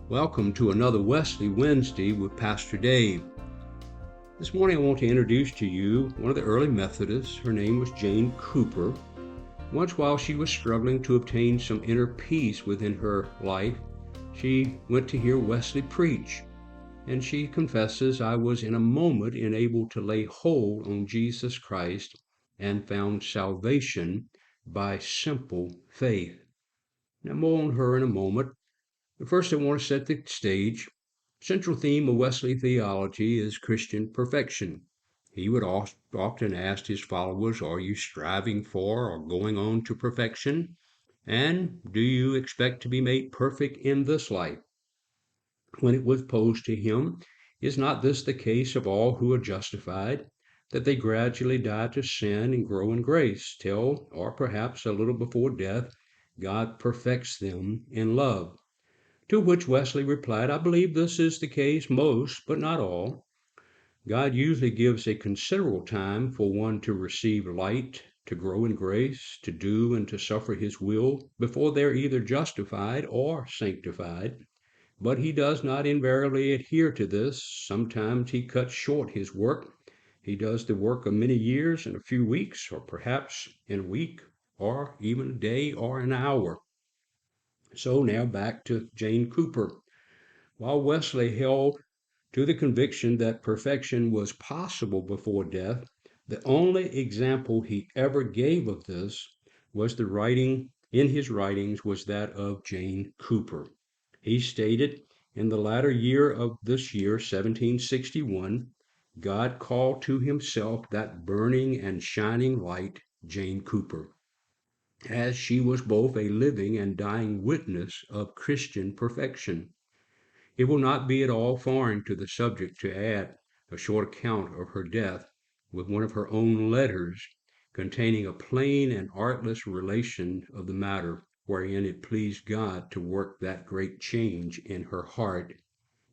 Welcome to another Wesley Wednesday with Pastor Dave. This morning I want to introduce to you one of the early Methodists. Her name was Jane Cooper. Once while she was struggling to obtain some inner peace within her life, she went to hear Wesley preach. And she confesses, I was in a moment enabled to lay hold on Jesus Christ and found salvation by simple faith. Now more on her in a moment. But first, I want to set the stage. Central theme of Wesley theology is Christian perfection. He would often ask his followers, are you striving for or going on to perfection? And do you expect to be made perfect in this life? When it was posed to him, is not this the case of all who are justified, that they gradually die to sin and grow in grace, till, or perhaps a little before death, God perfects them in love? To which Wesley replied, I believe this is the case most, but not all. God usually gives a considerable time for one to receive light, to grow in grace, to do and to suffer his will, before they're either justified or sanctified. But he does not invariably adhere to this. Sometimes he cuts short his work. He does the work of many years in a few weeks, or perhaps in a week, or even a day or an hour. So now back to Jane Cooper. While Wesley held to the conviction that perfection was possible before death, the only example he ever gave of this was the writing in his writings was that of Jane Cooper. He stated, in the latter year of this year, 1761, God called to himself that burning and shining light, Jane Cooper, as she was both a living and dying witness of Christian perfection. It will not be at all foreign to the subject to add a short account of her death with one of her own letters, containing a plain and artless relation of the matter, wherein it pleased God to work that great change in her heart.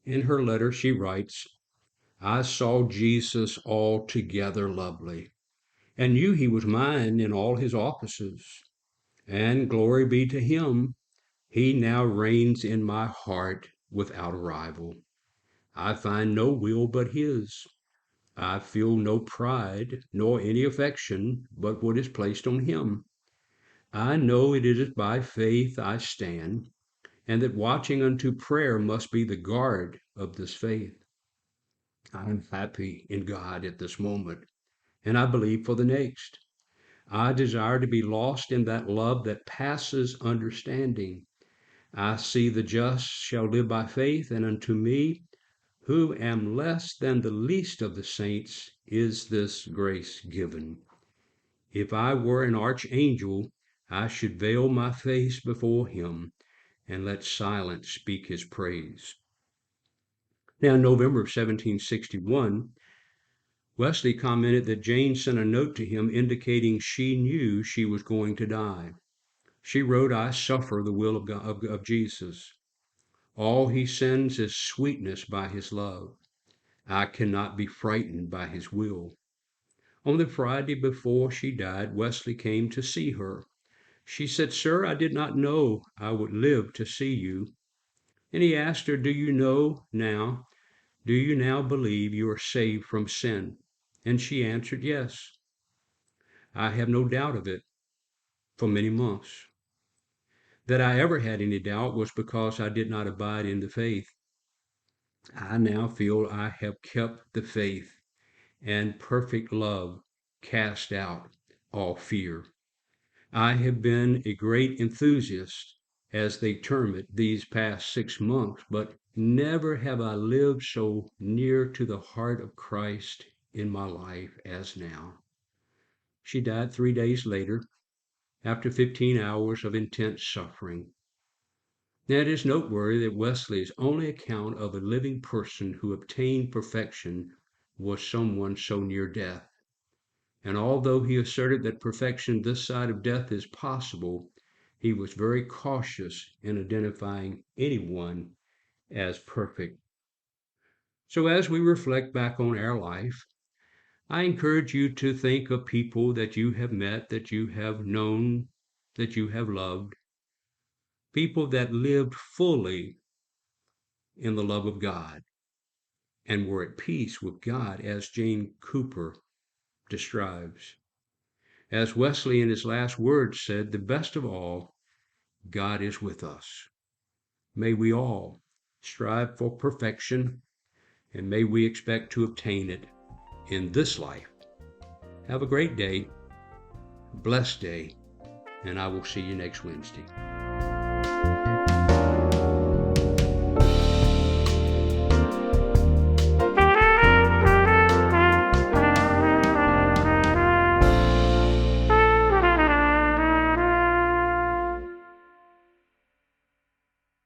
In her letter she writes, I saw Jesus altogether lovely, and knew he was mine in all his offices. And glory be to him, he now reigns in my heart without a rival. I find no will but his. I feel no pride, nor any affection but what is placed on him. I know it is by faith I stand, and that watching unto prayer must be the guard of this faith. I am happy in God at this moment, and I believe for the next. I desire to be lost in that love that passes understanding. I see the just shall live by faith, and unto me, who am less than the least of the saints, is this grace given. If I were an archangel, I should veil my face before him and let silence speak his praise. Now, in November of 1761, Wesley commented that Jane sent a note to him indicating she knew she was going to die. She wrote, I suffer the will of God, of Jesus. All he sends is sweetness by his love. I cannot be frightened by his will. On the Friday before she died, Wesley came to see her. She said, Sir, I did not know I would live to see you. And he asked her, Do you now believe you are saved from sin? And she answered, Yes. I have no doubt of it for many months. That I ever had any doubt was because I did not abide in the faith. I now feel I have kept the faith, and perfect love cast out all fear. I have been a great enthusiast, as they term it, these past 6 months, but never have I lived so near to the heart of Christ in my life as now. She died 3 days later, after 15 hours of intense suffering. Now it is noteworthy that Wesley's only account of a living person who obtained perfection was someone so near death. And although he asserted that perfection this side of death is possible, he was very cautious in identifying anyone as perfect. So as we reflect back on our life, I encourage you to think of people that you have met, that you have known, that you have loved, people that lived fully in the love of God and were at peace with God, as Jane Cooper describes. As Wesley in his last words said, the best of all, God is with us. May we all strive for perfection, and may we expect to obtain it in this life. Have a great day, blessed day, and I will see you next Wednesday.